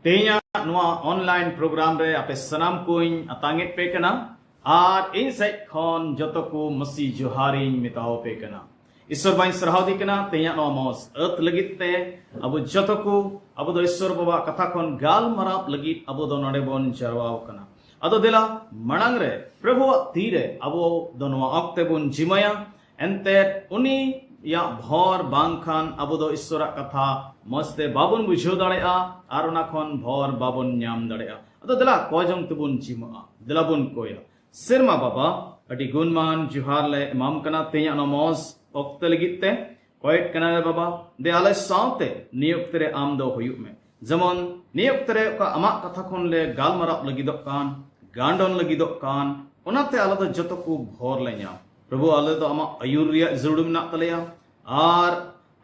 तेया online programme रे आपे सनाम coin अतांगेट पे कना आर इन साइड खन जतो को मसी जोहारिन मिताओ पे कना ईश्वर बाई सरहाव दी कना तेया नो मौस अर्थ लगित ते अब जतो को अब दो ईश्वर बाबा कथा खन गाल मराप लगित अब दो नडे बोन चरवाव कना अदो दिला मणंग रे प्रभु तीरे अब दो नो ऑक्ते बोन जिमया एंते उनी या भर बांखान अब दो ईश्वर कथा मस्ते बाबुन बुझो दाड़ेआ आर ओना खन भर बाबुन ᱧᱟᱢ दाड़ेआ अदो दिला कोजंग तबुन जिमा दिला बुन कोया सिरमा बाबा अडी गुणमान जुहार ले इमाम कना तेया नमोस ओक्ते लगिते कोयट कना रे बाबा दे आले सावते नियुक्त रे आम दो हुयुक में जमन नियुक्त रे का अमा कथा खन ले गालमराप लगिदोक कान गांडोन लगिदोक कान ओनाते आले दो जतो को भोर ले ᱧᱟम प्रभु आले दो अमा अयुर रिया जरूर मेना तलेया आर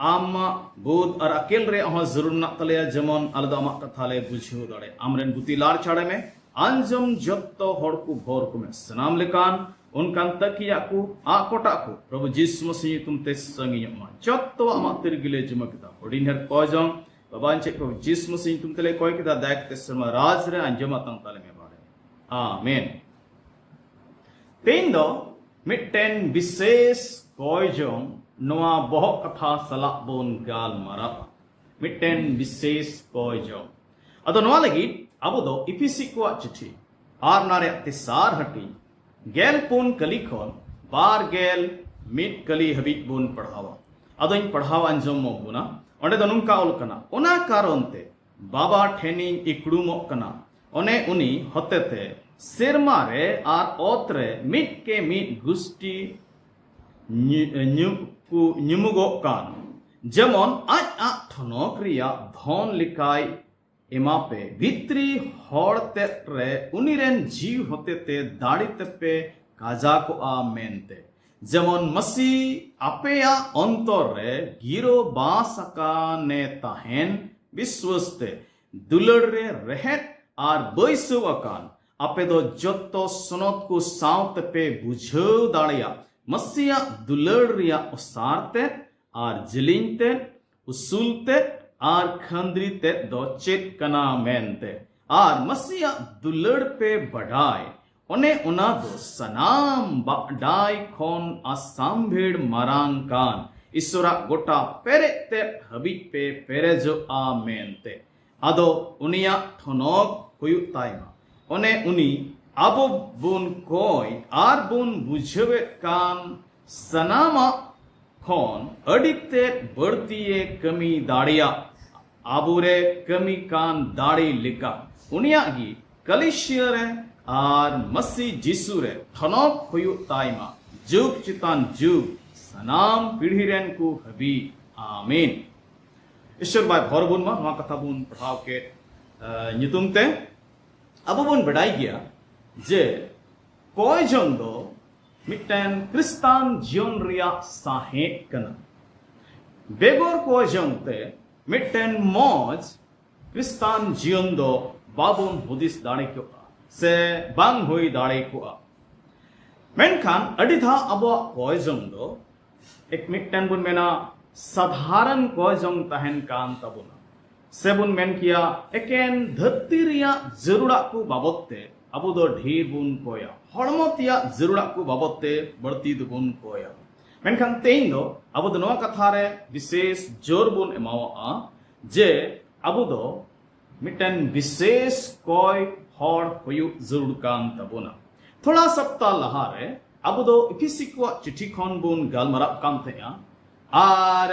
आमा बोध और अकेल रे अहा जरूर ना तलेया जमन आले दो अमा कथा ले बुझो दाड़े आमरेन बुतिलार छाड़े में आंजम जत्तो हड़ को भोर को में सनाम लेकान उनकान तकिया को आकोटा को प्रभु यीशु मसीह तुम ते संगी मा जत्तो अमा तिरगिले जमकता ओडिनहर कोजंग बाबांचे प्रभु यीशु मसीह तुम तले कोय किदा दायक ते सरमा राज रे अंजम तंग तले में बाड़े आमीन तेन दो मिटेन विशेष कोजंग नोआ बहुत कथा सला बोन गाल मारा मिटेन विशेष कोजंग अदो नोआ लगी अब दो इफिसी को चिठी आर नारे तिसार हटी गेल पुन कली खन बार गेल मिट कली हबी बुन पढ़ावा अदो इन पढ़ावा अंजम मोगुना ओंडे दो नुंका ओल कना ओना कारणते बाबा ठेनी इकड़ुमो कना ओने उनी होतेते सिरमा रे आर ओतरे मिट के मिट गुस्टी ᱧᱩᱢᱩᱜᱚᱜ कान जेमन आज आ ठनक रिया धन लिकाय एमापे भित्री हड़ते रे उनिरेन जीव होते ते दाड़ीते पे काजा को आ मेनते जेमन मसी आपेया अंतर रे गिरो बासका ने ताहेन विश्वस्ते दुलड़ रे रहेत आर बैसव अकान आपे दो जत्तो सनत को सावते पे बुझाव दाड़िया मसीया दुलड़ रिया उसारते आर जिलिंगते उसूलते आर खंद्रीते दो चेत कना मेनते आर मसीया दुलड़ पे बढ़ाए ओने उना दो सनाम बाडाय खोन आसामभेड़ मारांग कान ईश्वरा गोटा पेरेते हबी पे पेरेजो आ मेनते आदो उनिया ठनक हुयु ताइमा ओने उनी अब बुन कोय आर बुन बुझवे कान सनामा खोन अडिते बढ़तीये कमी दाड़िया आबुरे कमी कान दाड़ी लिका उनिया गी कलिशियरे आर मसी जिसु रे ठनक हुयु ताइमा जुग चितान जुग सनाम पीढ़ीरेन को हबी आमीन ईश्वर बाय भरबुन मा मा कथा बुन पढ़ाव के नितुमते अब बुन बढ़ाई गया जे कोई जन दो मिटन क्रिस्तान जीवन रिया साहेत कना बेगोर कोई जन ते मिटन मौज क्रिस्तान जीवन दो बाबुन हुदिस दाड़े को से बांग हुई दाड़े को मेनखान अडिधा अब कोई जन दो एक मिटन बुन मेना साधारण कोई जन तहन कान तबुना से बुन मेन किया एकेन धरती रिया जरूरा को बाबते अब दो ढेर बुन कोया हड़मतिया जरूरा को बाबते बढ़ती दो बुन कोया मेनखान तेन दो अब दो नवा कथा रे विशेष जोर बुन एमावा जे अब दो मिटन विशेष कोय हड़ हुयु जरूर कान तबुना थोड़ा सप्ताह लहा रे अब दो इफिसी को चिठी खन बुन गालमराप कान थेया आर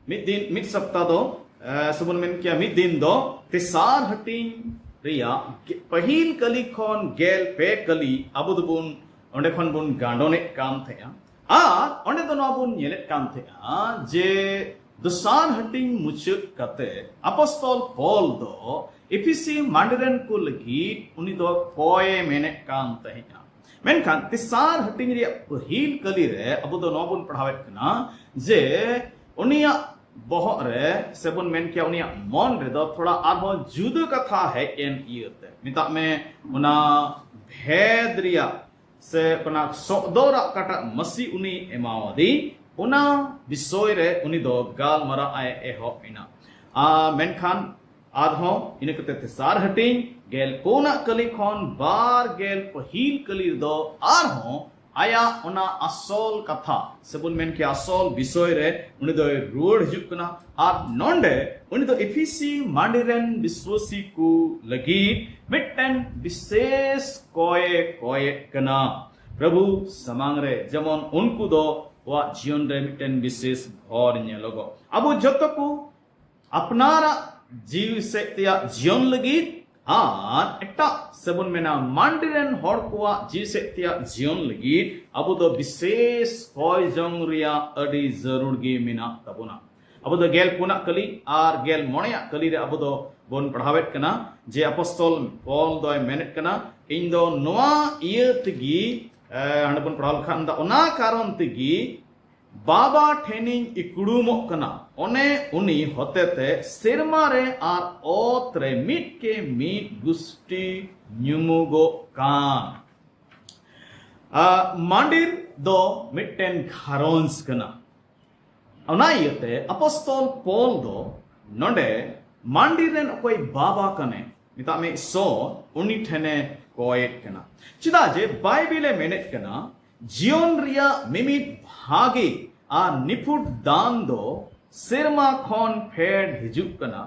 मिद सप्ताह दो सबुन मेन किया मिद दिन दो तिसार हटिंग रिया पहिल कली खन गेल पे कली अबुद बुन ओंडे खन बुन गांडोने कान थेया आर ओंडे दो ना बुन येलेट कान थेया जे दुसान हटिंग मुचुत कते अपॉस्टल पॉल दो इफिसी मांडरेन को लगी उनी दो कोय मेने कान थेया मेनखान तिसार हटिंग रिया पहिल कली रे अबुद दो ना बुन पढ़ावेत कना जे उनिया बहुत रे सेबुन मेन किया उनिया मन रे दो थोड़ा आरो जुदा कथा है एन इयते मिता में उना भेद रिया से पना सोदोरा कटा मसी उनी एमावदी उना विषय रे उनी दो गाल मरा आए एहो इना मेनखान आधो इनकते तेसार हटिंग गेल पोना कली खन बार गेल पहिल कली दो आरहो आया ओना असोल कथा सबुन मेन के असोल विषय रे उनी दो रुड़ हिजुक कना आर नोंडे उनी दो एफिसी मांडिरेन विश्वासी को लगी मिटन विशेष कोये कोये कना प्रभु समांग रे जमन उनको दो वा जीवन रे मिटन विशेष भर नेलोगो अबु जतो को अपनारा जीव से त्या जीवन लगी आर एकटा सबन मेना मांडिरेन हर कोआ जीव से त्या जीवन लगी अबु दो विशेष कोय जंग रिया अडी जरूर गे मेना तबुना अबु दो गेल पुना कली आर गेल मोणया कली रे अबु दो बोन पढ़ावेत कना जे अपॉस्टल पॉल दोय मेनेट कना इन दो नोआ इय तगी हंड बोन पढ़ाल खान दा ओना कारण तगी बाबा ठेनिंग इकुडुमो कना ओने उनी होतेते सेरमा रे आर ओत रे मिट के मिट गुस्टी न्युमुगो कान मांडिर दो मिटेन घारोंस कना ओना इयते अपॉस्टल पॉल दो नोंडे मांडिर रेन कोई बाबा कने मिता में सो उनी ठेने कोएट कना चिदा जे बाइबिले मेनेट कना जीवन रिया मिमिट भागे आ निपुट दान दो सेरमा खन फेड हिजुक कना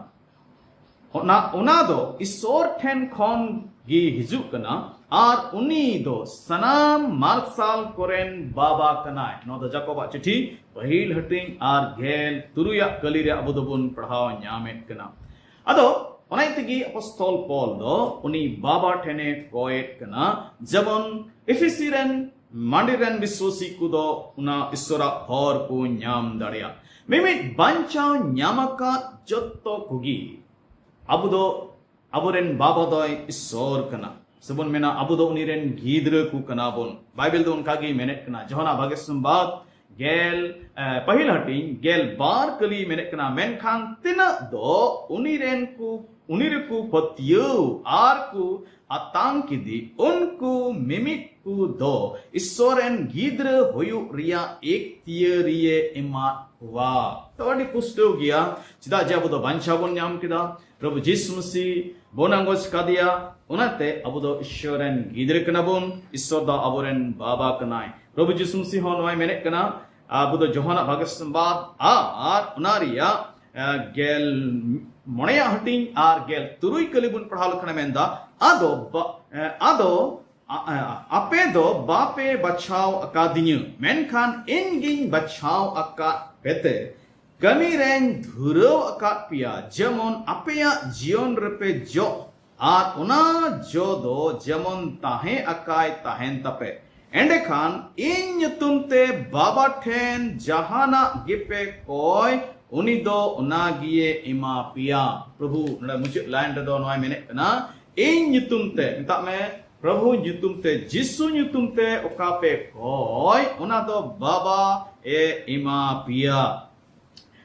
ओना दो ईश्वर ठेन खन गी हिजुक कना आर उनी दो सनाम मार्साल कोरेन बाबा कनाय नो द जाकोबा चिठी पहिल हटिंग आर गेल तुरुया कली रे अबु दोबुन पढ़ाव न्यामेट कना अदो ओनाई तगी अपॉस्टल पॉल दो उनी बाबा ठेने कोएट कना जबन एफिसीरेन मांडिरेन विश्वासी कुदो उना ईश्वरा हर को न्याम दाड़िया मिमिट बांचाव न्यामका जत्तो कुगी अबुदो अबुरेन बाबा दोय ईश्वर कना सबन मेना अबुदो उनीरेन गीद्र को कना बोन बाइबल दो उनका गी मेनेट कना जोना भागे संबाद गेल पहिल हटिंग गेल बार कली मेनेट कना मेनखान तिना दो उनीरेन को पतियो आर को आतंकिदी उनको मिमिक को दो ईश्वरन गीद्र होयु रिया एक तियरिये इमा हुआ तो अडी पुष्टो गया चिदा जे अबुदो बांचाबोन न्याम किदा प्रभु यीशु मसीह बोनांगोस कादिया उनाते अबुदो ईश्वरन गीद्र कनाबोन ईश्वर दा अबोरेन बाबा कनाय प्रभु यीशु मसीह हो नोय मेने कना अबुदो जोहाना भागसंबाद आर उनारिया गेल मोणया हटिंग आर गेल तुरुई कलिबुन पढ़ाल खना मेंदा आदो आपे दो बापे बचाव अकादिन्य मेनखान इनगिन बचाव अका पेते कमी रेन धुरो अका पिया जमन अपेया जीवन रपे जो आर उना जो दो जमन ताहे अकाय ताहेन तपे एंडे खान इन युतुमते बाबा ठेन जहाना गिपे कोय उनी दो उना गिये इमा पिया प्रभु नडा मुझे लाइन दो नोय मेने कना इन युतुमते मिता में प्रभु युतुमते जिसु युतुमते ओकापे कोय उना दो बाबा ए इमा पिया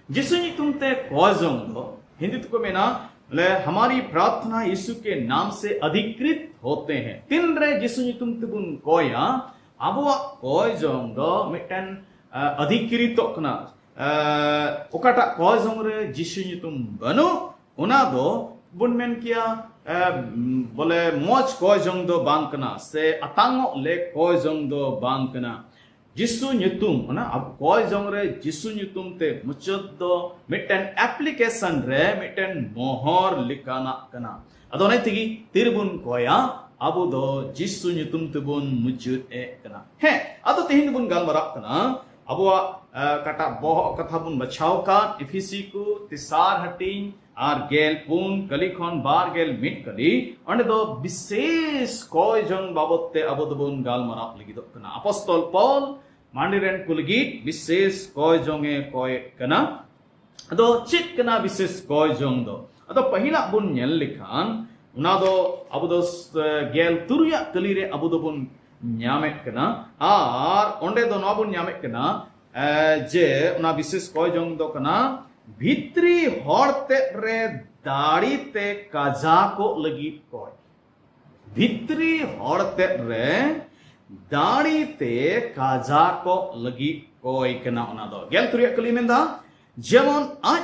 जिसु युतुमते कोय जोंग दो हिंदी को मेना ले हमारी प्रार्थना यीशु के नाम से अधिकृत होते हैं तिन रे जिसु युतुमते बुन कोया अबुआ कोय जोंग दो मिटन अधिकृत कना ओकाटा कोय जोंग रे जिसु युतुम बनो उना दो बुन मेन किया बोले मोज कोय जोंग दो बांग कना से अतांगो ले कोय जोंग दो बांग कना जिसु ᱧᱩᱛᱩᱢ ना अब कोय जोंग रे जिसु ᱧᱩᱛᱩᱢ ते मुचद दो मिटन एप्लीकेशन रे मिटन मोहर लिकाना कना अदो नै तिगी तिरबुन कोया अबु दो जिसु ᱧᱩᱛᱩᱢ ते बुन मुचद ए कना हे अदो तेहिन बुन गालमरा कना अबुआ कटा बोह कथा बुन बचाव का एफिसी को तिसार हटिंग आर गेल पुन कली खन बार गेल मिट कली अंडे दो विशेष कोय जोंग बाबते अबो दो बुन गालमरा लगी दो कना अपॉस्टल पॉल मांडिरेन कुलगी विशेष कोय जोंगे कोय कना अदो चित कना विशेष कोय जोंग दो अदो पहिला बुन नेल लिखान उना दो अबो दो गेल तुरिया कली रे अबो दो बुन न्यामेट कना आर ओंडे दो नबुन न्यामेट कना जे उना विशेष कोय जोंग दो कना भित्री हरते रे दाड़ी ते काजा को लगी कोय भित्री हरते रे दाड़ी ते काजा को लगी कोय कना उना दो गेल तुरिया कली मेंदा जेमन आज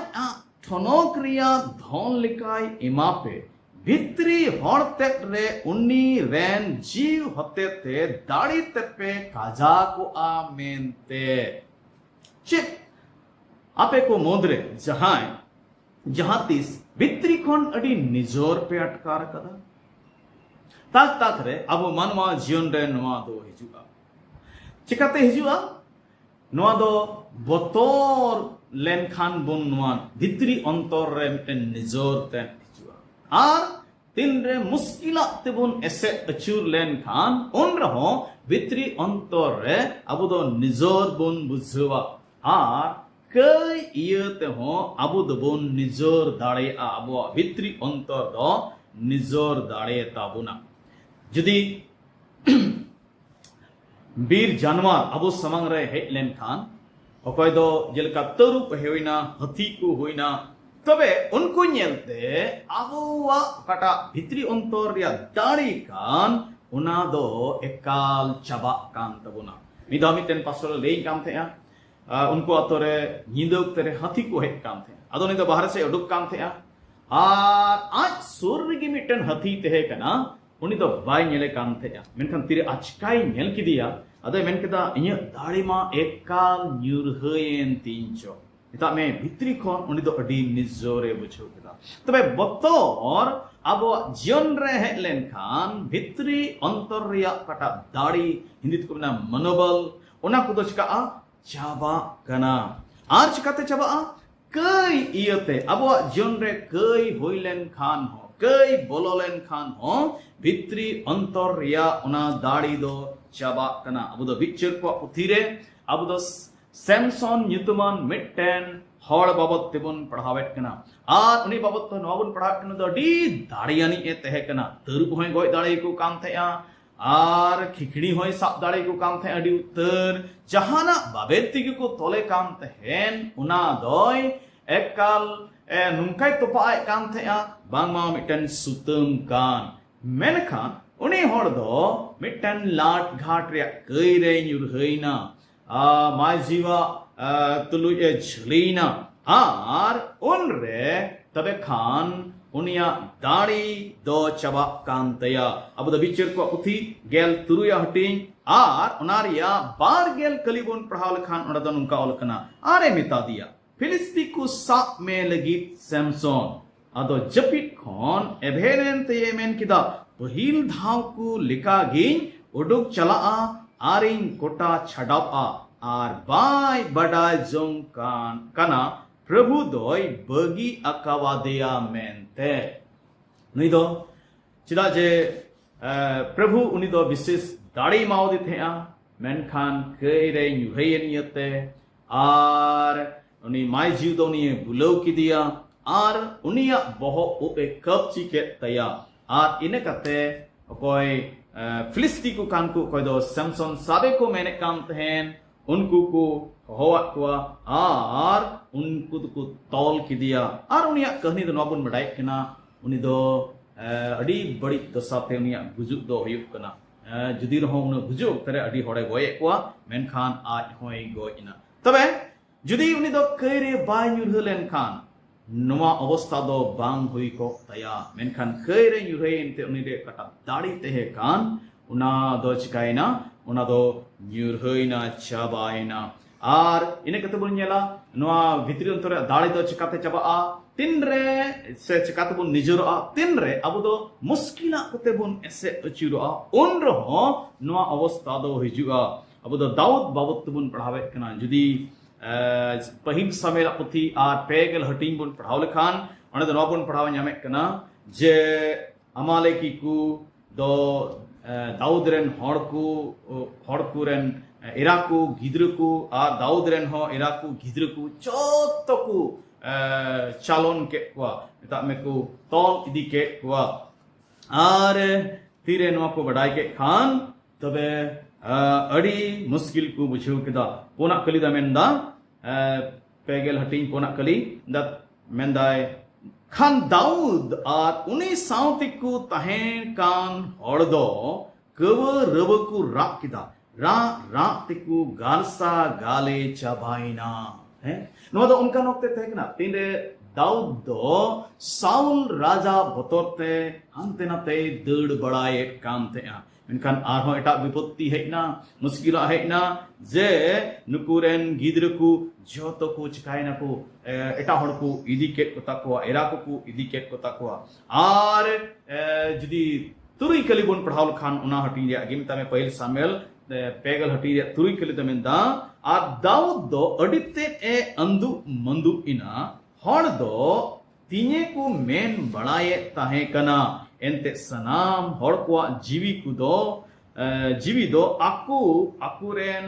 ठनोक रिया धन लिकाय एमापे भित्री हड़ते रे उन्नी रेन जीव होते ते दाड़ी तेपे काजा को आ मेनते चिप आपे को मोदरे जहां तीस भित्री खन अडी निजोर पे अटकार कदा ताक ताक रे अब मनवा जीवन रे नवा दो हिजुआ चिकाते हिजुआ नवा दो बतोर लेन खान बुन नवा भित्री अंतर रे मिटन निजोर ते हिजुआ आर तीन रे मुश्किला तेबुन एसे अचूर लेन खान उन रहो भित्री अंतर रे अब दो निजोर बुन बुझवा आर कई इयते हो अबु दबुन निजोर दाड़े अबो भित्री अंतर दो निजोर दाड़े ताबुना जुदी बीर जानवर अबो समंग रे हेज लेन खान अकय दो जेलका तरुप हेविना हाथी को होइना तबे उनको नेलते अबोवा कटा भित्री अंतर रिया दाड़ी कान उना दो एकाल चबा कान तबुना मिदा मिटेन पासर लेई काम थे उनको अतरे नींदक तेरे हाथी को हेज काम थे अदो नि दो बाहर से उडुक काम थे आज सूर्य की मिटन हाथी तेहे कना उनी दो बाय नेले काम थे मेनखान तिरे आचकाई नेल किदिया अदे मेन केदा इnya दाड़ी मा एकाल न्यूरहयेन तीनचो इता में भित्री खन उनी दो अडी निजोरे बुझो केदा तबे बतोर अब जीवन रे हेज लेन खान भित्री अंतर रिया कटा दाड़ी हिंदी को ना मनोबल उना को दो चिका चाबा कना आर चिकाते चाबा कई इयते अब जीवन रे कई होइलेन खान हो कई बोलोलेन खान हो भित्री अंतर रिया उना दाड़ी दो चाबा कना अब दो बिचर को पुथीरे अब दो सैमसन न्यूतमान मिटन हड़ बाबत तेबुन पढ़ावेट कना आर उनी बाबत तो नोबुन पढ़ावेट कना दो डी दाड़ियानी ए तहे कना तरुप होय गोय दाड़ी को काम थे आर खिखड़ी होय साप दाड़ी को काम थे अडी उत्तर जहाना बाबेती को तोले काम तहेन उना दोय एकाल नुंकाय तोपाय काम थे बांगमा मिटन सुतम कान मेनखान उनी हड़ दो मिटन लाट घाट रे कई रे न्यूरहयना माय जीवा तुलु ए झलीना आर उन रे तबे खान उनिया दाड़ी दो चबा कांतया अब द बिचर को पुथी गेल तुरुया हटिंग आर उनारिया बार गेल कलिबोन पढ़ाव लखान उना दो नुंका ओलकना आरे मिता दिया फिलिस्ती को साप में लगी सैमसन अदो जपिट खन एभेरेन ते मेन किदा पहिल धाव को लिका गिन उडुक चला आरिन कोटा छडापा आर बाय बडाय जों कान कना प्रभु दोय बगी अकावादेया मेनते नहीं दो चिदा जे प्रभु उनी दो विशेष दाड़ी माओ थे मेनखान कई रे न्यूहयन यते आर उनी माय जीव दो उनी बुलाव की दिया आर उनिया बहो उपे कपची के तया आर इने कते कोई फिलिस्ती को कान को कोई दो सैमसन साबे को मैंने काम तहेन उनको को होवा कुआ आर उनको को तौल की दिया आर उनिया कहनी दो नोबुन बडाय कना उनी दो अडी बड़ी दशाते उनिया गुजुक दो हुयुक कना जुदी रहो उन गुजुक तरे अडी होड़े गोय कुआ मेनखान आज होय गोइना तबे जुदी उनी दो कइरे बाय न्यूरहलेन खान नवा अवस्था दो बांग हुई को तया मेनखान कइरे न्यूरहयन ते उनी दे कटा दाड़ी तेहे कान उना दो चिकायना उना दो न्यूरहयना चाबायना आर इने कते बुन नेला नवा भित्री अंतर दाड़ी दो चिकाते चाबा तीन रे से चिकाते बुन निजरो तीन रे अब दो मुश्किला कते बुन एसे अचुरो उन रहो नवा अवस्था दो हिजुआ अब दो दाऊद बाबत बुन पढ़ावे कना जुदी पहिल समेला पुथी आर पेगल हटिंग बुन पढ़ाव लखान उन दो नोबुन पढ़ाव न्यामे कना जे अमालेकी को दो दाऊद रेन हड़कू रेन इराकू गिद्रकू आर दाऊद रेन हो इराकू गिद्रकू चोतकू चालोन के कुआ ता में को तौल इदी के कुआ आर तीरे नवा को बडाय के खान तबे अड़ी मुश्किल को बुझो केदा पोना कली दा मेंदा पेगल हटिंग पोना कली दा मेंदाय खान दाऊद आर उनी साउती को तहेन कान हड़दो कव रब को राक किदा रा तिकु गालसा गाले चाबाइना है नो दो उनका नोकते थे ना तीन रे दाऊद दो साउल राजा बतौरते हानते नाते दड़ बड़ाए काम थे मेनखान आरहों एटा विपत्ति हेना मुश्किला हेना जे नुकुरेन गिद्र को जोतो को चिकायना को एटा हड़ को इदी केट को ताकुआ एरा को इदी केट को ताकुआ आर जुदी तुरुई कली बोन पढ़ावल खान उना हटी रे गिमता में पहल सामेल पेगल हटी रे तुरुई कली तमेंदा आ दाऊद दो अडिते ए अंदु मंदु इना हड़ दो तीने को मेन बड़ाए ताहे कना एंते सनाम हड़ को जीवी को दो जीवी दो आकुरेन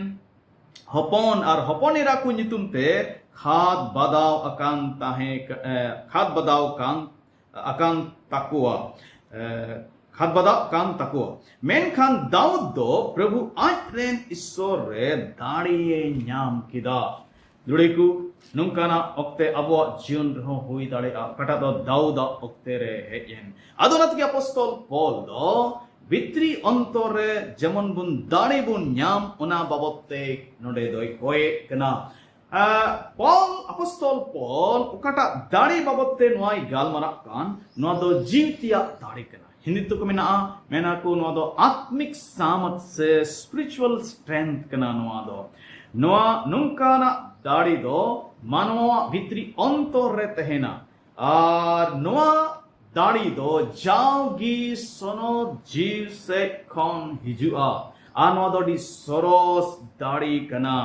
हपन और हपनेरा को नितुम ते खाद बदाव अकान ताहे खाद बदाव कान अकान ताकुआ खाद बदाव कान ताकुआ मेनखान दाऊद दो प्रभु आजरेन ईश्वर रे दाड़िए न्याम किदा दुड़ेकु नुंकाना ओक्ते अबो जीवन रहो हुई दाड़े कटा दो दाऊद ओक्ते रे हेजेन आदोनात के अपोस्तल पौल दो भित्री अंतर रे जेमन बुन दाड़े बुन न्याम उना बाबते नोडे दोय कोय कना पौल अपोस्तल पौल उकाटा दाड़े बाबते नोय गालमारा कान नो दो जीवतिया दाड़े कना हिंदी तो को मेना को नो दो आत्मिक सामर्थ से स्पिरिचुअल स्ट्रेंथ कना नो दो नोआ नुंकाना दाड़ी दो मानवा भित्री अंतर रे तहेना और नोआ दाड़ी दो जाओगी सोनो जीव से खन हिजुआ आनो दोडी सरोस दाड़ी कना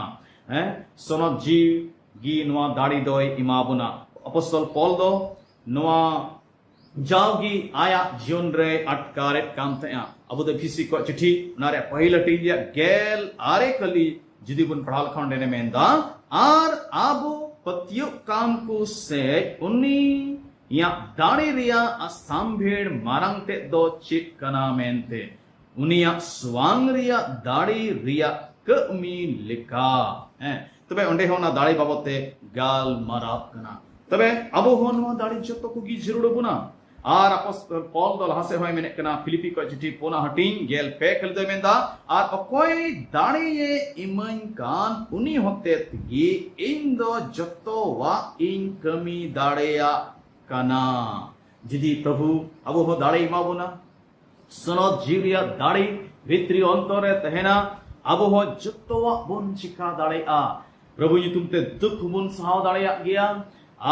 सोनो जीव गी नोआ दाड़ी दो इमाबुना अपोस्तल पौल दो नोआ जाओगी आया जीवन रे अटकारे काम थे अब तो फिसी को चिट्ठी नारे पहला टीजिया गेल आरे कली जुदी बुन पढ़ाल खंडे में दा आर आबो पतियो काम को से उन्नी या दाड़ी रिया असंभेड़ मारंगते दो चिट कना मेंते उनिया स्वांग रिया दाड़ी रिया कमी लिखा तबे ओंडे होना दाड़ी बाबते गाल माराप कना तबे अबो होनवा दाड़ी जतो को गी जरूर बुना आर अपोस्तल पौल दो लहासे होय मेने कना फिलिपी को चिट्ठी पोना हटिंग गेल पे कल दे मेंदा आर अकोय दाड़ी ये इमन कान उनी होते तगी इन दो जतो वा इन कमी दाड़ेया कना जिदी प्रभु अब हो दाड़ी इमाबुना सनो जीविया दाड़ी भित्री अंतरे तहेना अब हो जतो वा बुन चिका दाड़ेया प्रभु तुमते दुख बुन सहाव दाड़ेया गया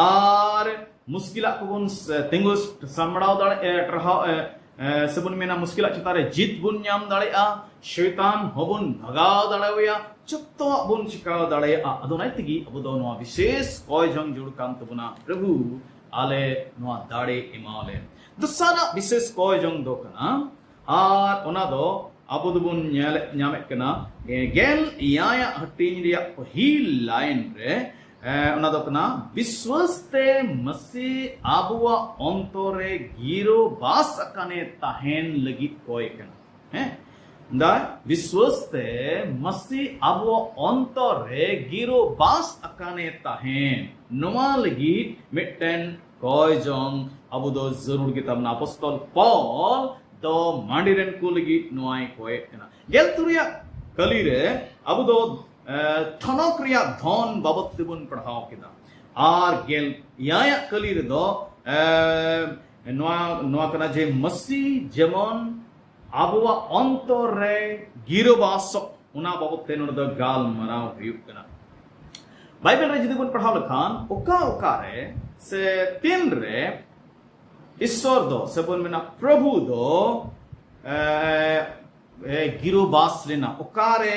आर मुश्किला को बुन तेंगुस समड़ाव दाड़े ट्रहाव सबुन मेना मुश्किला चितारे जीत बुन न्याम दाड़ेया शैतान होबुन भगाव दाड़ेया जतो वा बुन चिका दाड़ेया अदोनाय तगी अब दो नोआ विशेष कोय जंग जुड़ काम तबुना प्रभु आले नोआ दाड़े इमाले दसाना विशेष कोय जंग दो कना आर ओना दो अबो दुबुन न्यामे कना गेल याया हटिन रिया पहिल लाइन रे ओना दो कना विश्वासते मसी आबुआ अंतरे गिरो बास अकाने ताहेन लगी कोय कना हैं दा विश्वासते मसी आबुआ अंतरे गिरो बास अकाने ताहेन नोआ लगी मिटन कोय जंग अबु दो जरूर किताब ना अपोस्तल पौल दो मांडिरन को लगी नोआई कोय कना गेल तुरिया कली रे अबु दो ठनक रिया धन बाबत तिबुन पढ़ाव किदा आर गेल याया कली रे दो नोआ कना जे मसी जेमन आबुआ अंतर रे गिरोबास उना बाबत तेन दो गाल मराव हुयुक कना बाइबल रे जदी बुन पढ़ाव लखान ओका ओका रे से तीन रे ईश्वर दो सबन मेना प्रभु दो गिरोबास लेना ओकारे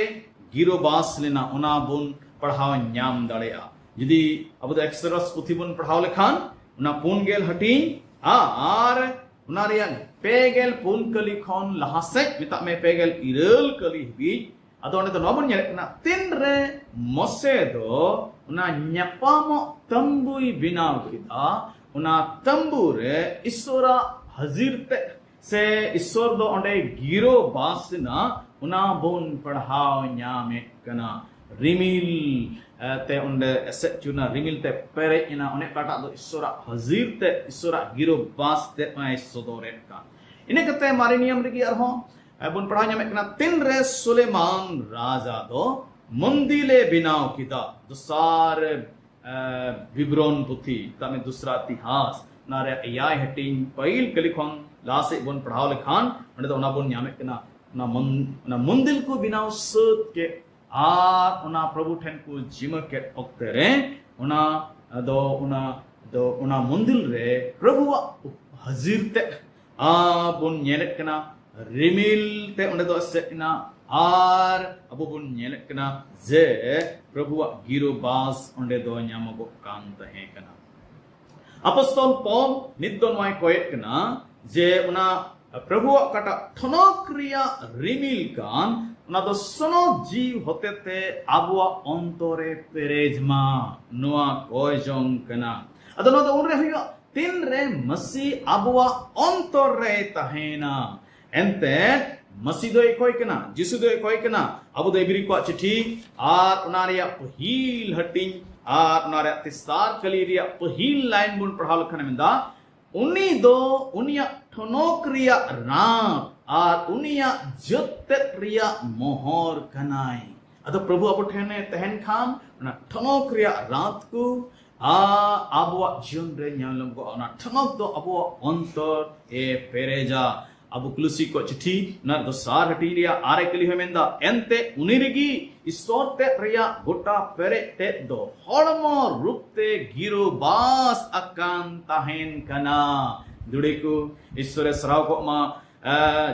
गिरोबास लेना उना बुन पढ़ाव न्याम दाड़ेया जदी अब तो एक्सरस पुथी बुन पढ़ाव लेखान उना पुन गेल हटी आर उना रिया पेगेल पुन कली खन लहासे मिता में पेगेल इरल कली भी अदो ने तो नबन नेल ना तीन रे मसे दो उना न्यापामो तंबुई बिनाव किदा उना तंबू रे ईश्वरा हजीरते से ईश्वर दो ओंडे गिरो बासना उना बोन पढ़ाव न्यामे कना रिमिल ते ओंडे एसे चुना रिमिल ते पेरे इना ओने काटा दो ईश्वरा हजीरते ईश्वरा गिरो बासते माय सदोरे का इने कते मारे नियम रे अरहो बोन पढ़ाव न्यामे कना तीन रे सुलेमान राजा दो मंदिले बिनाव किदा दोसार विवरण पुथी तमें दूसरा इतिहास नारे अयाय हटिंग पहिल कलिखोन लासे बन पढ़ाव लेखान उन्हें तो उना बन ᱧᱟᱢᱮ कना ना मंदिर को बिनाव सत के आर उना प्रभु ठेन को जिमा के ओक्ते रे उना मंदिर रे प्रभु हाजिर ते बन ᱧᱮᱞᱮ कना रिमिल ते उन्हें तो सेना आर अबो बन ᱧᱮᱞᱮ कना जे प्रभु गिरोबास उन्हें दो ᱧᱟᱢᱚᱜ कान तहे कना अपॉस्टल पॉल निदोन वाय कोयत कना जे उना प्रभु कटा थनोक्रिया रिमिल कान उना दो सनो जीव होते ते आबुआ अंतरे पेरेजमा नुआ कोयजों कना अदो नो दो उनरे हुआ तीन रे मसी आबुआ अंतरे तहेना एंते मसी दो कोय कना जिसु दो कोय कना अबु दो इब्री को चिट्ठी आर उना रे पहिल हटिंग आर उना रे तिसार कली रे पहिल लाइन बुन पढ़ाव लखन मेंदा उनी दो उनिया ठनोक्रिया रात आर उनिया जत्ते रिया मोहर कनाई अदो प्रभु अब ठेने तहन खान उना ठनोक्रिया रात को आबुआ जीवन रे ᱧᱟᱢ को उना ठनोक दो अबुआ अंतर ए पेरेजा अबु कुलुसी को चिट्ठी ना दो सार हटी रिया आरे कली हेमेंदा एंते उनिरिगी ईश्वर ते रिया गोटा पेरे ते दो हड़मो रूपते गिरो बास अकान ताहेन कना जुड़ी को ईश्वर सराव को मा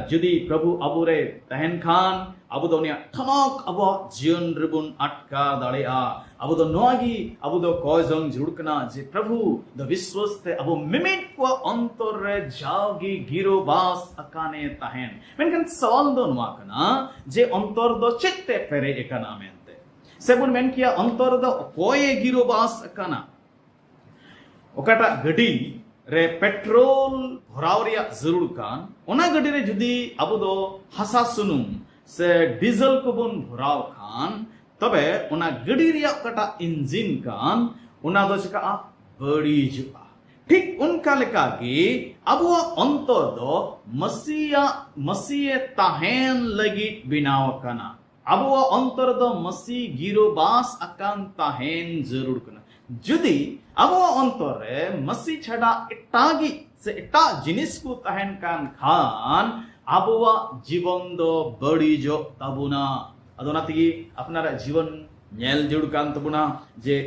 जुदी प्रभु अबुरे तहन खान अबु दो निया ठनक अबु जीवन रिबुन अटका दाड़ेआ अबु दो नोगी अबु दो कोयजों जुड़कना जे प्रभु द विश्वास ते अबु मिमिट को अंतर रे जाओगी गिरो बास अकाने तहन मेनकन सवाल दो नुआ कना जे अंतर दो चित्ते पेरे एकना मेनते सेबुन मेन किया अंतर दो कोये गिरो बास अकाना ओकाटा गडी रे पेट्रोल भराव रिया जरूर कान ओना गडी रे जुदी अबु दो हसा सुनुम से डीजल को बन भराव खान तबे उना गडी रिया कटा इंजिन कान उना दो चका बड़ी जुआ ठीक उनका लेका की अबु अंतर दो मसीए ताहेन लगी बिनाव कना अबु अंतर दो मसी गिरो बास अकान ताहेन जरूर कना जुदी अबु अंतर रे मसी छड़ा इटागी से इटा जिनिस को ताहेन कान खान आबुआ जीवन दो बड़ी जो तबुना अदोना तिगी अपनारा जीवन नेल जुड़ कान तबुना जे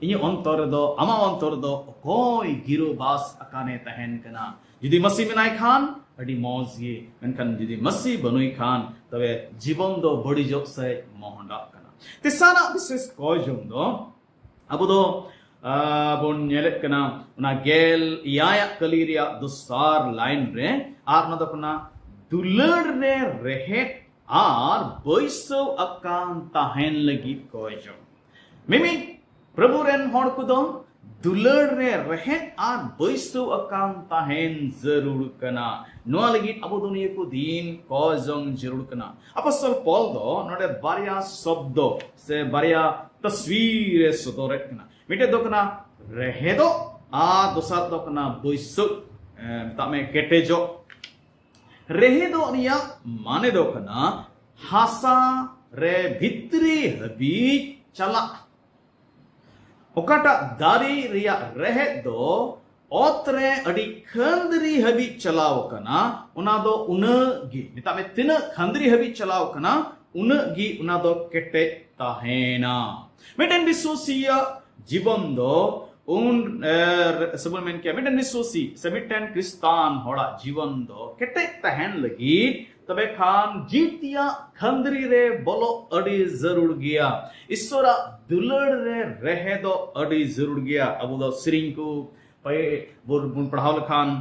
इनी अंतर दो अमा अंतर दो कोई गिरो बास अकाने तहन कना जुदी मसी मिनाय खान अडी मौज ये मेनखान जुदी मसी बनुई खान तबे जीवन दो बड़ी जो से मोहंडा कना तिसाना विशेष कोय जों दो अबु दो बोन ᱧᱮᱞᱮᱫ कना उना गेल इयाया कलीरिया दुसार लाइन रे आर न दकना दुलड़ रे रहेट आर बैसव अकान ताहेन लगी कोयजो मिमी प्रभु रेन हड़ को दो दुलड़ रे रहेट आर बैसव अकान ताहेन जरूर कना नोआ लगी अबु दुनिया को दिन कोयजों जरूर कना अपॉस्टल पॉल दो नोडे बारिया शब्द से बारिया तस्वीर सदोरेट कना मिटे दो कना रहेदो आ दोसार दो कना बैसव तामे केटेजो रहेदो रिया माने दो कना हासा रे भित्री हबी चला ओकाटा दारी रिया रहेदो ओतरे अडी खंदरी हबी चलाव कना उना दो उनगी नितामे तिन खंदरी हबी चलाव कना उनगी उना दो केटे ताहेना मिटेन विश्वासिया जीवन दो उन सबल मेन क्या मिटेन विश्वासी समिटेन क्रिस्तान होड़ा जीवन दो केटे तहन लगी तबे खान जीतिया खंदरी रे बोलो अड़ी जरूर गया ईश्वरा दुलड़ रे रहे दो अड़ी जरूर गया अबु दो सिरिंग को बुन पढ़ाव खान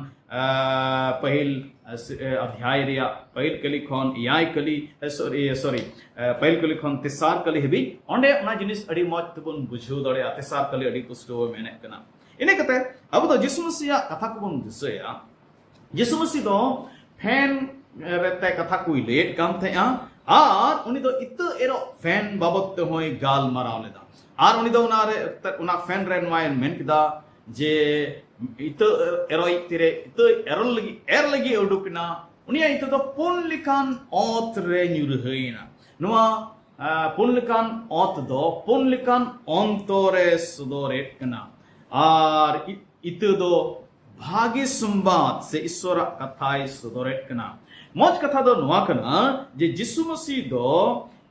पहिल अध्याय रिया पहिल कली खन याय कली सॉरी पहिल कली खन तिसार कली हेबी ओंडे ओना जिनिस अड़ी मौज तबन बुझो दड़े तिसार कली अड़ी पुष्टो मेने कना इने कते अब तो यीशु मसीह कथा को बन दिसया यीशु मसीह दो फैन रेते कथा को लेट काम थे आर उनी दो इत एरो फैन बाबत ते होय गाल माराव लेदा आर उनी दो उना फैन रेन माय मेन किदा जे इत एरोय तिरे इत एरल लगी एर लगी उडुकना उनिया इत दो पोन लिखान ओत रे न्युरहैना नुआ पुनलिकान ओत दो पुनलिकान ऑन्तरे सुदोरेट कना आर इतो दो भागी संवाद से ईश्वर कथाई सुदोरेट कना मौज कथा दो नवा कना जे जिसु मसीह दो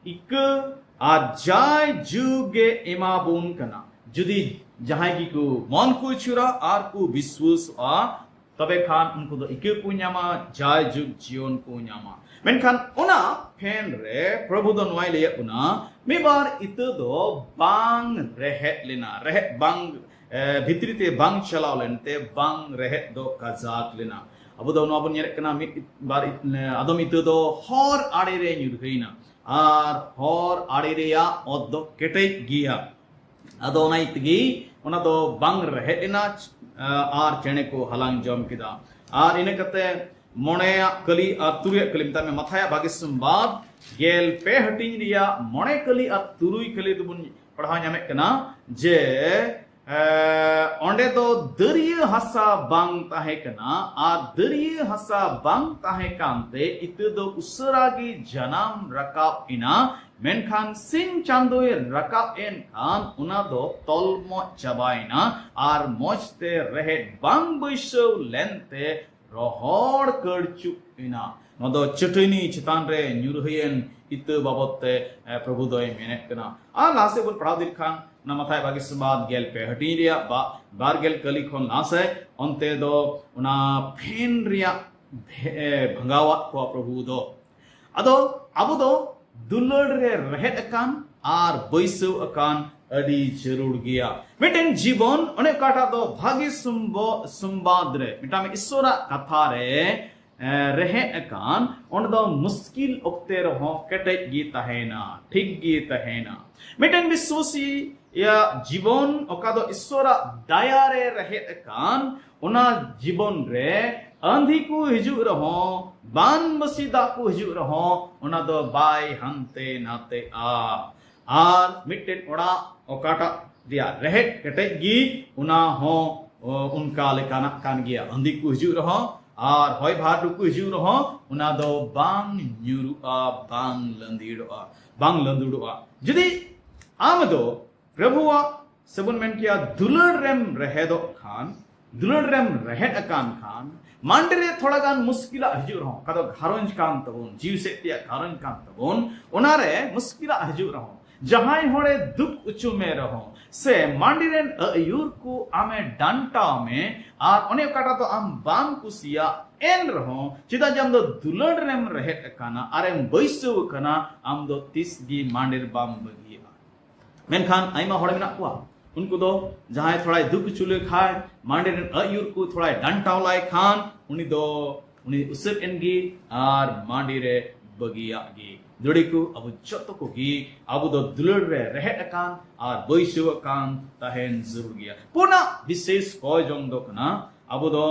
इक आजाय जुगे एमाबुन कना जुदी जहां की को मन को छुरा आर को विश्वास आ तबे खान उनको दो इके को न्यामा जाय जुग जीवन को न्यामा मेनखान ओना फेन रे प्रभु दो नवाई ले उना मेबार इतो दो बांग रहे लेना रहे बांग भितरी ते बांग चलाव लेनते बांग रहे दो कजाक लेना अब दो नवाबन येरे कना मित बार आदम इतो दो हर आड़े रे न्युरगैना आर हर आड़े रे या ओद केटे गिया आदो ओना इतगी ओना दो बांग रहे लेना आर चेणे को हलांग जम किदा आर इने कते मोणे कली आर तुरुय कली मिता में मथाया भागिसम बाद गेल पे हटिंग रिया मोणे कली आर तुरुय कली दुबुन पढ़ा ᱧᱟᱢᱮ कना जे ओंडे दो दरिया हसा बांग ताहे कना आर दरिया हसा बांग ताहे कांते इते दो उसरागी जनाम रकाब इना मेनखान सिंह चांदोय रकाब एन खान उना दो तलमो चबाइना आर मोजते रहे बांग बैसो लेनते रोहड़ करचु इना नदो चटनी चितान रे न्युरहयन इते बाबते प्रभु दोय मेने कना आ लासे बोल पढ़ा दिल खान ना मथाय बागी सबाद गेल पे हटी रिया बार गेल कली खन लासे अंते दो उना फेन रिया भंगावा को प्रभु दो अदो अबो दो दुलड़ रे रहेत अकान आर बैसो अकान अडी जरूर गया मिटेन जीवन अने काटा दो भागी संवाद रे मिटा में ईश्वरा कथा रे रहे अकान उन दो मुश्किल ओक्ते रहो कटे गी तहेना ठीक गी तहेना मिटेन विश्वासी या जीवन ओका दो ईश्वरा दया रे रहे अकान उना जीवन रे आंधी को हिजु रहो बान मसीदा को हिजु रहो उना दो बाय हंते नाते आर मिटेन ओड़ा ओकाटा दिया रहे कटे गी उना हो उनका लेकाना कान गया आंधी को हिजु रहो आर होय भाडु को हिजु रहो उना दो बांग न्युरुआ बांग लंदीडुआ जदी आम दो प्रभुआ सबन मेन किया दुलड़ रेम रहे दो खान दुलड़ रेम रहे अकान खान मांडरे थोड़ा गान मुश्किला हिजु रहो कदो घारंज कान तबोन जीव सेतिया घारंज कान तबोन ओनारे मुश्किला हिजु रहो जहां होड़े दुख उचु में रहो से मांडिरेन अयुर को आमे डांटा में आर ओने काटा तो आम बाम कुसिया एन रहो चिदा जम दो दुलड़ रेम रहे अकाना आरेम बैसो कना आम दो तिसगी मांडिर बाम बगिया मेनखान आइमा होड़े मेना कुआ उनको दो जहां थोड़ा दुख चुले खाए मांडिरेन अयुर को थोड़ा डांटाव लाय खान उनी उसर एनगी आर मांडिरे बगिया गी दुड़ी को अब जतो को गी अब दो दुलड़ रे रहे अकान आर बैसो अकान तहेन जरूर गया पुना विशेष कोय जोंग दो कना अब दो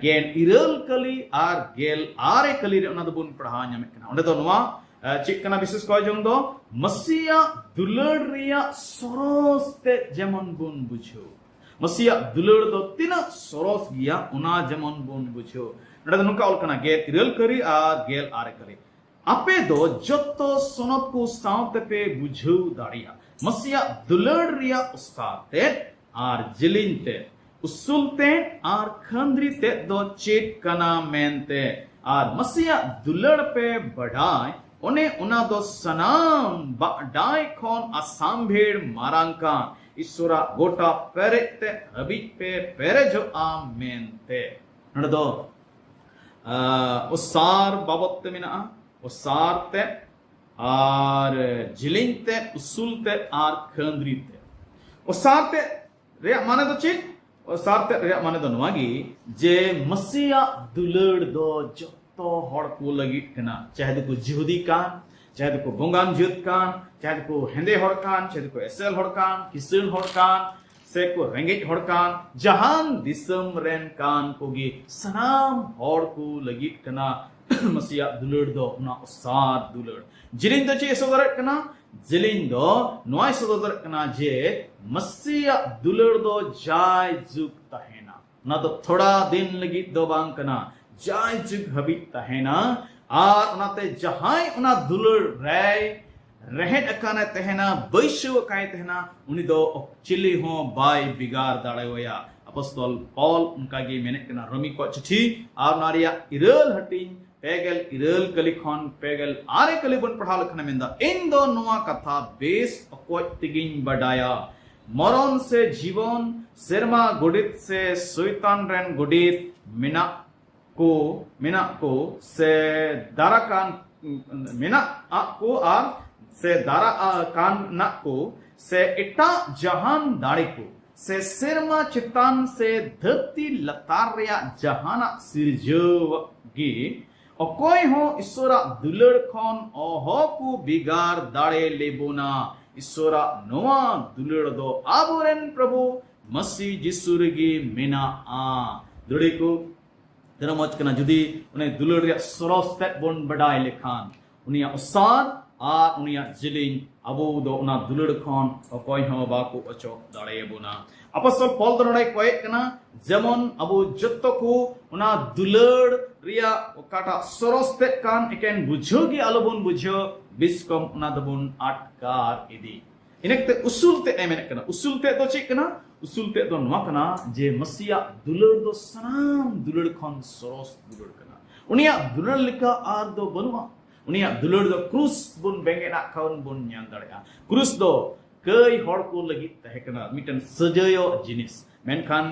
गेल इरल कली आर गेल आरे कली रे ओना दो बुन पढ़ा ᱧᱟᱢᱮ कना ओंडे दो नवा चेक कना विशेष कोय जोंग दो मसीहा दुलड़ रिया सरोस ते जेमन बुन बुझो मसीहा दुलड़ दो तिना सरोस गिया ओना जेमन बुन बुझो ओंडे दो नुका ओल कना गेल इरल करी आर गेल आरे करी आपे दो जतो सोनत को साउते पे बुझो दाड़िया मसीहा दुलड़ रिया उस्ताते आर जिलिनते उसूलते आर खंद्रीते दो चेक कना मेनते आर मसीहा दुलड़ पे बढ़ाए ओने उना दो सनाम डाय खोन असाम्भेड़ मारांकान ईश्वरा गोटा पेरेते हबी पे पेरे जो आमेनते नडदो उसार बाबत्ते मिना उसारते आर जिलिंगते उसूलते आर खंद्रीते उसारते रे माने दो चीज उसारते रे माने दो नवागी जे मसीहा दुलड़ दो जतो हड़ को लगी कना चाहे को जिहुदी कान चाहे को बोंगान जुत कान चाहे को हेंदे हड़ कान चाहे को एसएल हड़ कान किसुन हड़ कान से को रेंगेज हड़ कान जहान दिसम रेन कान कोगी सनाम हड़ को लगी कना मसीहा दुलड़ दो ना उसार दुलड़ जिलिन दो चे सोदरत कना जिलिन दो नोय सोदरत कना जे मसीहा दुलड़ दो जाय जुग तहेना ना तो थोड़ा दिन लगी दो बांग कना जाय जुग हबी तहेना आर उनाते जहां उना दुलड़ रे rehet akane tehena baishu kai tehena uni do chili ho bai bigar dareya apostol Paul unka gi menek kana Romi ko chithi ar naria irel hatin pegel irel kalikhon pegel are kalibon padhal khana menda indo noa katha base akoi tigin badaya moron se जीवन serma godit se soitan ren godit mina ko se darakan mina ko ar se dara kan na ko se ita jahan dare ko se serma chitan se dhati latar reya jahana sirjaw gi okoy ho isora dulad khon oho ku bigar dare lebona isora noa dulad do aburen prabhu masi jisurgi mena a duliku दरमच कना जुदी उन्हें दुलड़ रे सरोस ते bone बडाय लेखान उनिया उसार आ उनिया जिलिंग अबो दो उना दुलड़ खान अकोय हो बाको अचो दाड़े बुना अपस्तल Paul Darade कोय कना जेमन अबो जत्तो को उना दुलड़ रिया ओकाटा सरोस ते कान एकेन बुझोगी अलबोन बुझो बिस्कम उना दबुन आटकार इदी इनेकते उसूलते एमेन कना उसूलते तो चिक कना उसूलते तो नवा कना जे मसीहा दुलड़ दो सनाम दुलड़ खन सरोस दुलड़ कना उनिया दुलड़ लिका आर दो बनुआ उनिया दुलड़ दो क्रूस बुन बेंगे ना खाउन बुन ᱧᱟᱢ ᱫᱟᱲᱮᱭᱟᱜᱼᱟ क्रूस दो कई हड़ को लगी तहे कना मिटन सजयो जिनिस मेनखान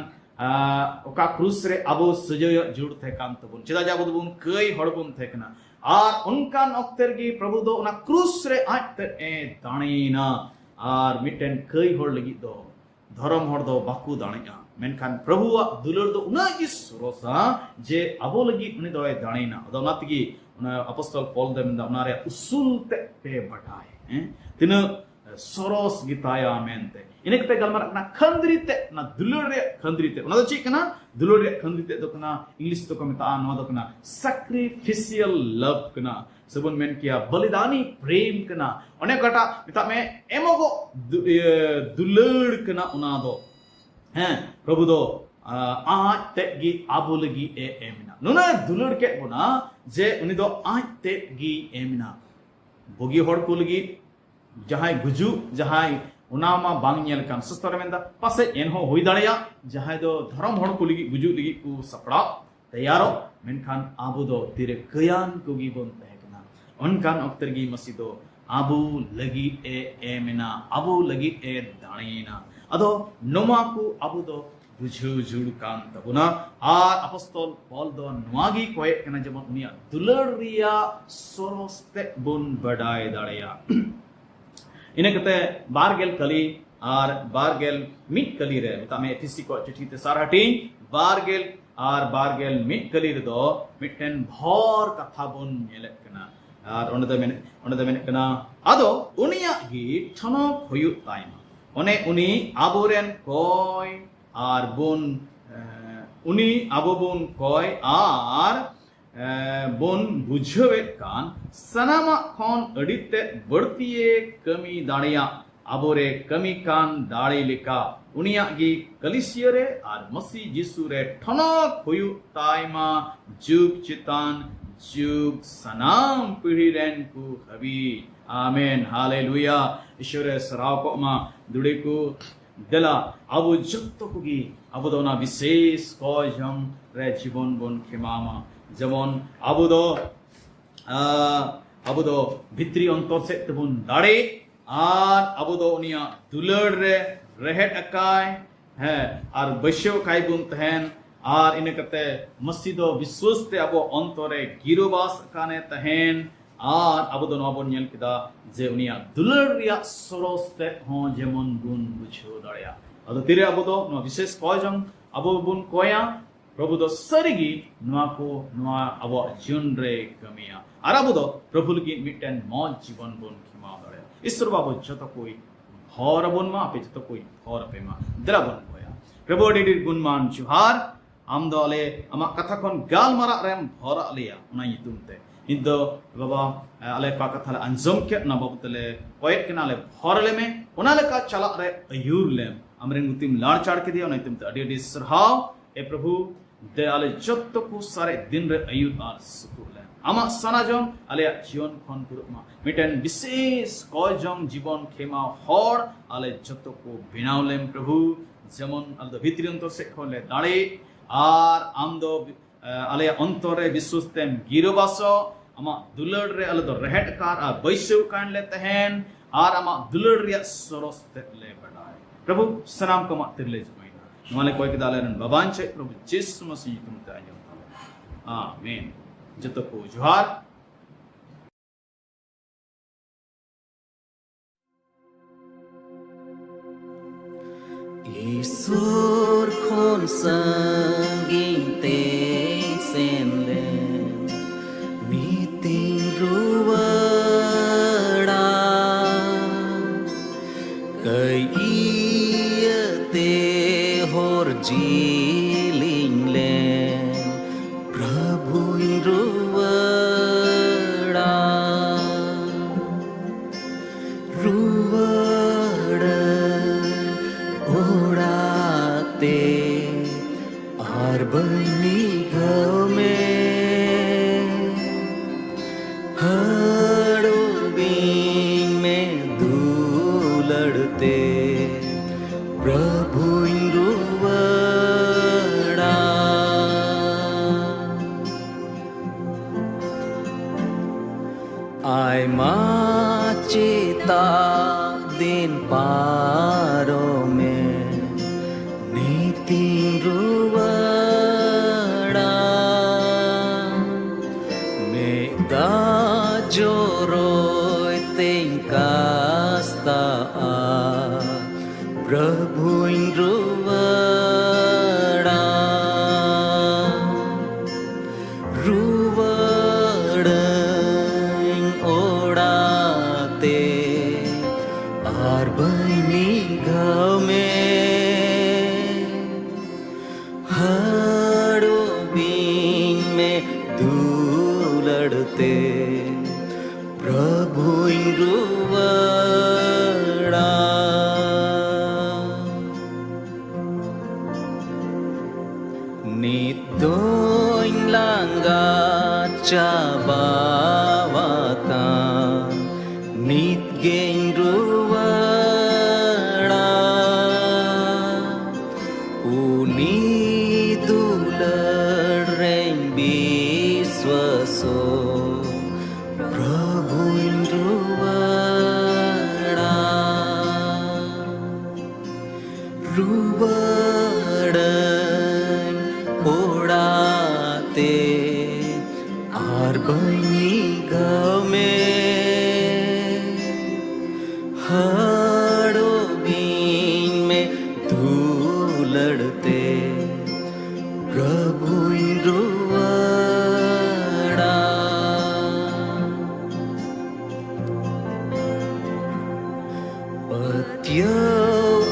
ओका क्रूस रे अबो सजयो जुड़ थे कान तबुन चेदा जाबो बुन कई हड़ बुन थे कना आर उनकान अक्तर गी प्रभु दो उना क्रूस रे आते ए दाणीना आर मिटन कई हड़ लगी दो धर्म हर दो बाकू दाणेया मेनखान प्रभुआ दुलड़ दो उना की सरोसा जे अबो लगी उनी दो दाणेना अदो नातगी उना अपostol Paul देमदा उना रे उसूलते पे बटाय तिना सरोस गिताया मेनते इनेकते गलमर ना खंद्रीते ना दुलड़ रे खंद्रीते उना दो ची कना दुलड़ रे खंद्रीते दो कना इंग्लिश तो कमिता नो दो कना sacrificial love कना सबन मेन किया बलिदानी प्रेम कना ओने कटा मिता में एमोगो दुलड़ कना उना दो हैं प्रभु दो आज तेगी आबो लगी ए एमिना नुना दुलड़ के बुना जे उनी दो आज तेगी एमिना बोगी हड़ को लगी जहां गुजु जहां उना मा बांग नेल कान सस्तर मेंदा पासे एनहो होई दाड़या जहां दो धर्म हड़ को लगी गुजु लगी को सपड़ा तैयारो मेनखान आबो दो तिरे कयान कोगी बोन उनकान अक्तरगी मसीदो आबू लगी ए मेना आबू लगी ए दाणीना अदो नोमाकू आबू दो बुझु जुड़ कान तबुना आर अपस्तल पॉल दो नवागी कोय कना जमन उनिया दुलड़ रिया सरोस्ते बुन बडाय दाड़या इने कते बारगेल कली आर बारगेल मिट कली रे मता में एफिसी को चिठी ते सारहटी बारगेल मिट कली रे दो मिटन भोर कथा बुन नेले कना आर ओने दे मेने कना आदो उनिया गी ठनो होयु ताइमा ओने उनी आबोरेन कोय आर बुन उनी आबो बुन कोय आर बुन बुझवे कान सनामा खन अडिते बड़तिए कमी दाड़िया आबोरे कमी कान दाड़ी लिका उनिया गी कलिसियरे आर मसी जिसु रे ठनो होयु ताइमा जुग चितान जुग सनाम पीढ़ी रेन को हबी आमेन हालेलुया ईश्वर सराव को मा दुड़े को दला अबो जत्तो कुगी अबो दोना विशेष कोजम रे जीवन बोन खेमामा जेमन अबो दो भित्री अंतर से तबुन दाड़े आर अबो दो उनिया दुलड़ रे रहेट अकाय है आर बैश्यो काय बुन तहन आर इने कते मस्जिदो विश्वस्ते अबो अंतरे गिरोबास काने तहन आर अबो दो नबो नेल किदा जे उनिया दुलड़ रिया सरोस्ते हो जेमन गुण बुझो दाड़या अदो तिरे अबो दो नो विशेष कोजम अबो बुन कोया प्रभु दो सरिगी नवा को नवा अबो जीवन रे कमिया आर अबो दो प्रभु लगी मिटन मौज जीवन बुन खिमा दाड़या ईश्वर बाबू जतो कोई भौर बुन मा पे जतो कोई भौर पे मा दरा बुन कोया प्रभु डिडी गुणमान जुहार आम दो अले अमा कथा खन गाल मारा रेम भरा लिया उना युतुम ते इदो बाबा अले का कथा ले अंजम के ना बाबू तले कोयत के नाले भरले में उना ले का चला रे अयूर ले अमरेन गुतिम लाड़ चाड़ के दिया उना तुम ते अडी सरहाव ए प्रभु दे अले जत्तो को सारे दिन रे अयूर आर सुकुर ले आमा सानाजों आले जीवन खन पुरुमा मिटेन विशेष कयजों जीवन खेमा हर आले जतो को बिनावलेम प्रभु जेमन आले भितरी अंतर से खोले दाड़े आर आम दो आले अंतरे विश्वस्तेम गिरोबासो आमा दुलड़ रे आले दो रेहट कार आ बैसव कान ले तहन आर आमा दुलड़ रे सरस ले बडाय प्रभु सनाम कमा तिरले जमाइना नवाले कोई के दाले रन बाबान छे प्रभु यीशु मसीह तुम तायो आमीन जतो को जोहार Isur khôn sangin te sen le mi ting ruwada kai ia te hor jiling le prabhu ruwada ruwada ओढ़ाते आर बनी घाव में हड़ो बीन में दूलड़ते प्रभु रुवड़ा आय माचेता दिन पारो में नीति रुवड़ा मेदा जोरोय तेंकास्ता प्रभु रुवड़ा रुवड़ं ओढ़ाते आर बनी घाव में हड़ो बीन में दूलड़ते प्रभु रुवड़ा नितों लांगा चाबावाता नित गें रुवड़ा uni dular reng biswaso prabhu ruwada ruwadan ओढ़ाते आर बनी घाव में हड़ो बीन में दूलड़ते प्रभु रुवड़ा पत्यो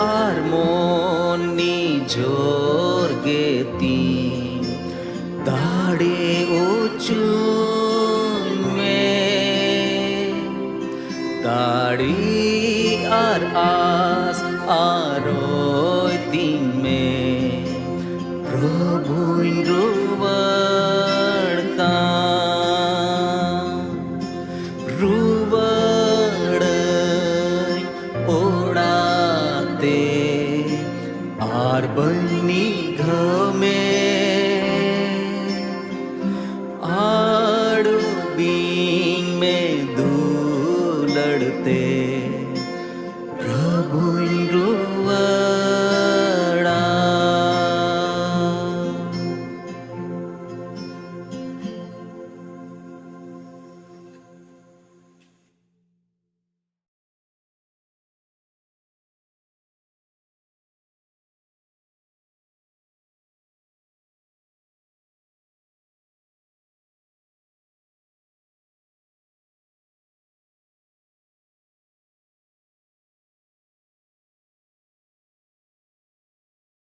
आर मोनी जोर गेती दाड़े उचून में दाड़ी आर आस आरोय दिन में प्रभु रुवड़ता रुवड़ं ओढ़ाते आर बनी घाव में